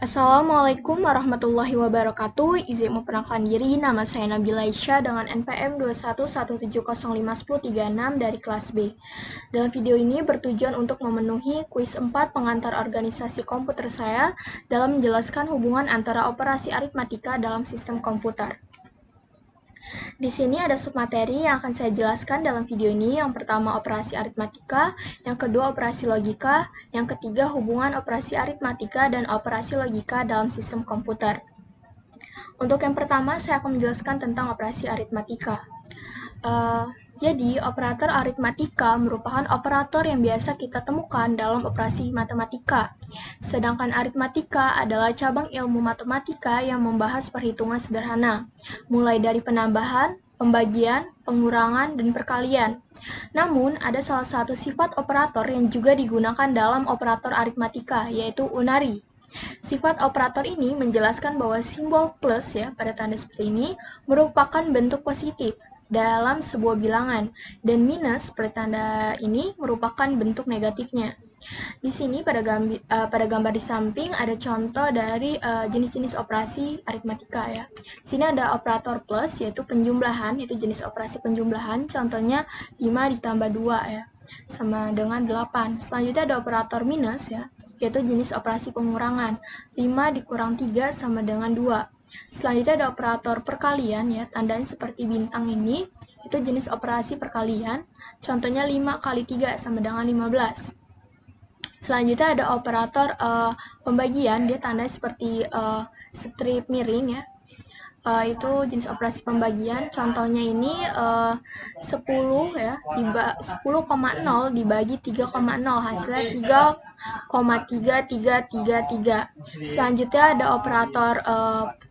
Assalamualaikum warahmatullahi wabarakatuh. Izin memperkenalkan diri, nama saya Nabila Aisyah dengan NPM 21170510336 dari kelas B. Dalam video ini bertujuan untuk memenuhi kuis 4 pengantar organisasi komputer saya dalam menjelaskan hubungan antara operasi aritmatika dalam sistem komputer. Di sini ada submateri yang akan saya jelaskan dalam video ini. Yang pertama operasi aritmatika, yang kedua operasi logika, yang ketiga hubungan operasi aritmatika dan operasi logika dalam sistem komputer. Untuk yang pertama, saya akan menjelaskan tentang operasi aritmatika. Jadi, operator aritmatika merupakan operator yang biasa kita temukan dalam operasi matematika. Sedangkan aritmatika adalah cabang ilmu matematika yang membahas perhitungan sederhana, mulai dari penambahan, pembagian, pengurangan, dan perkalian. Namun, ada salah satu sifat operator yang juga digunakan dalam operator aritmatika, yaitu unary. Sifat operator ini menjelaskan bahwa simbol plus pada tanda seperti ini merupakan bentuk positif dalam sebuah bilangan, dan minus pada tanda ini merupakan bentuk negatifnya. Di sini pada gambar di samping ada contoh dari jenis-jenis operasi aritmatika ya. Di sini ada operator plus yaitu penjumlahan, itu jenis operasi penjumlahan, contohnya 5 ditambah 2 ya, sama dengan 8. Selanjutnya ada operator minus ya, yaitu jenis operasi pengurangan, 5 dikurang 3 sama dengan 2. Selanjutnya ada operator perkalian ya, tandanya seperti bintang ini, itu jenis operasi perkalian, contohnya 5 kali 3 sama dengan 15. Selanjutnya ada operator pembagian, dia tandanya seperti strip miring ya, itu jenis operasi pembagian, contohnya ini 10 ya, 10,0 dibagi 3,0, hasilnya 3,3333. Selanjutnya ada operator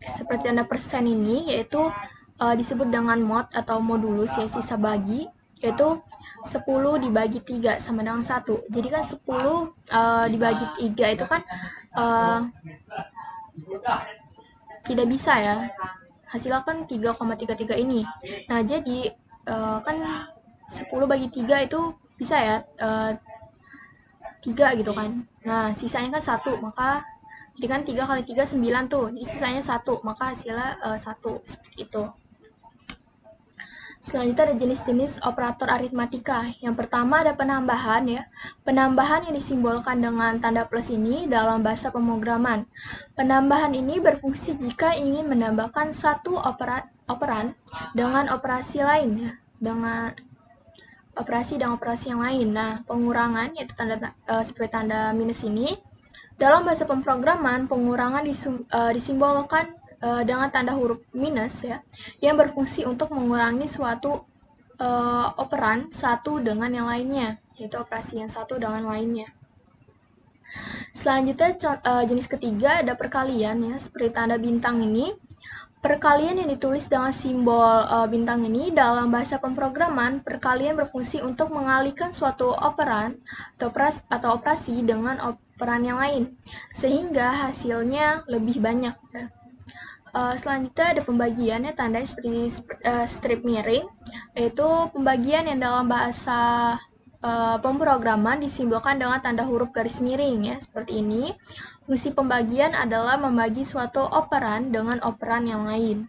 seperti tanda persen ini, yaitu disebut dengan mod atau modulus ya, sisa bagi, yaitu 10 dibagi 3 sama dengan 1. Jadi kan 10 dibagi 3 itu kan tidak bisa ya, hasilnya kan 3,33 ini. Nah, jadi kan 10 bagi 3 itu bisa ya 3 gitu kan. Nah, sisanya kan 1, maka jadi kan 3 kali 3 9 tuh. Jadi sisanya 1, maka hasilnya 1 seperti itu. Selanjutnya ada jenis-jenis operator aritmatika. Yang pertama ada penambahan ya. Penambahan yang disimbolkan dengan tanda plus ini dalam bahasa pemrograman. Penambahan ini berfungsi jika ingin menambahkan satu operan dengan operasi lain ya, dengan operasi dan operasi yang lain. Nah, pengurangan yaitu seperti tanda minus ini. Dalam bahasa pemrograman, pengurangan disimbolkan dengan tanda huruf minus ya, yang berfungsi untuk mengurangi suatu operan satu dengan yang lainnya, yaitu operasi yang satu dengan lainnya. Selanjutnya jenis ketiga ada perkalian ya, seperti tanda bintang ini. Perkalian yang ditulis dengan simbol bintang ini dalam bahasa pemrograman, perkalian berfungsi untuk mengalihkan suatu operan atau operasi dengan operan yang lain, sehingga hasilnya lebih banyak. Selanjutnya ada pembagian ya, tandanya seperti strip miring, yaitu pembagian yang dalam bahasa pemrograman disimbolkan dengan tanda huruf garis miring ya, seperti ini. Fungsi pembagian adalah membagi suatu operan dengan operan yang lain.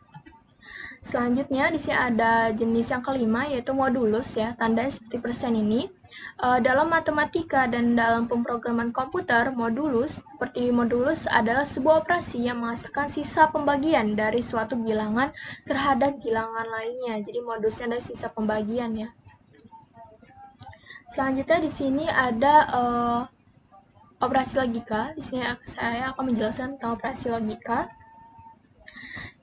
Selanjutnya di sini ada jenis yang kelima yaitu modulus ya, tandanya seperti persen ini. Dalam matematika dan dalam pemrograman komputer, modulus adalah sebuah operasi yang menghasilkan sisa pembagian dari suatu bilangan terhadap bilangan lainnya. Jadi modulusnya adalah sisa pembagian ya. Selanjutnya di sini ada operasi logika. Di sini saya akan menjelaskan tentang operasi logika.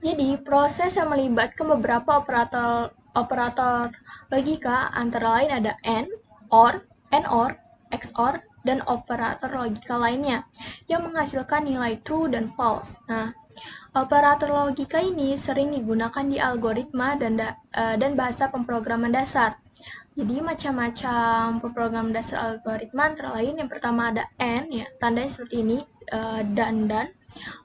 Jadi, proses yang melibatkan beberapa operator logika antara lain ada AND, OR, NOR, XOR, dan operator logika lainnya yang menghasilkan nilai true dan false. Nah, operator logika ini sering digunakan di algoritma dan bahasa pemrograman dasar. Jadi macam-macam pemrograman dasar algoritma antara lain yang pertama ada AND ya, tandanya seperti ini, dan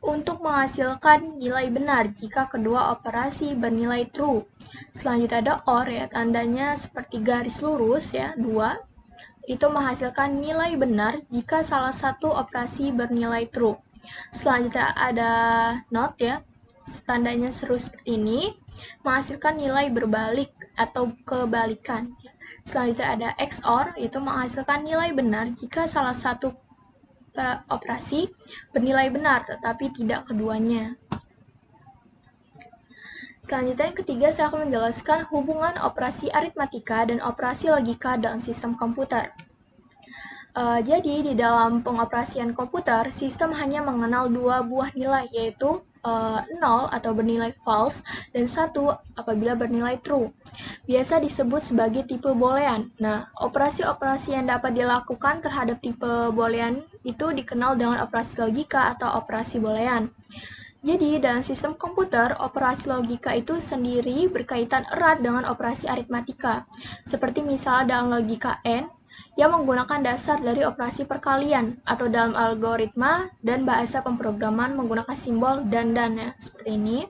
untuk menghasilkan nilai benar jika kedua operasi bernilai true. Selanjutnya ada OR ya, tandanya seperti garis lurus ya, 2. Itu menghasilkan nilai benar jika salah satu operasi bernilai true. Selanjutnya ada not ya, tandanya seru seperti ini, menghasilkan nilai berbalik atau kebalikan. Selanjutnya ada XOR, itu menghasilkan nilai benar jika salah satu operasi bernilai benar tetapi tidak keduanya. Selanjutnya yang ketiga, saya akan menjelaskan hubungan operasi aritmatika dan operasi logika dalam sistem komputer. Jadi, di dalam pengoperasian komputer, sistem hanya mengenal dua buah nilai, yaitu 0 atau bernilai false, dan 1 apabila bernilai true. Biasa disebut sebagai tipe boolean. Nah, operasi-operasi yang dapat dilakukan terhadap tipe boolean itu dikenal dengan operasi logika atau operasi boolean. Jadi, dalam sistem komputer, operasi logika itu sendiri berkaitan erat dengan operasi aritmatika. Seperti misalnya dalam logika AND, yang menggunakan dasar dari operasi perkalian, atau dalam algoritma dan bahasa pemrograman menggunakan simbol dan ya, seperti ini,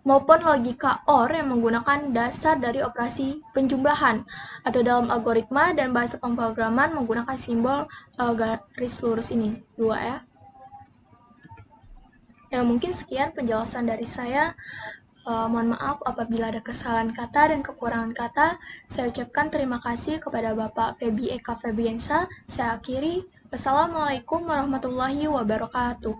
maupun logika OR yang menggunakan dasar dari operasi penjumlahan, atau dalam algoritma dan bahasa pemrograman menggunakan simbol garis lurus ini, 2 ya. Ya, mungkin sekian penjelasan dari saya. Mohon maaf apabila ada kesalahan kata dan kekurangan kata. Saya ucapkan terima kasih kepada Bapak Febi Eka Febiensa. Saya akhiri. Wassalamualaikum warahmatullahi wabarakatuh.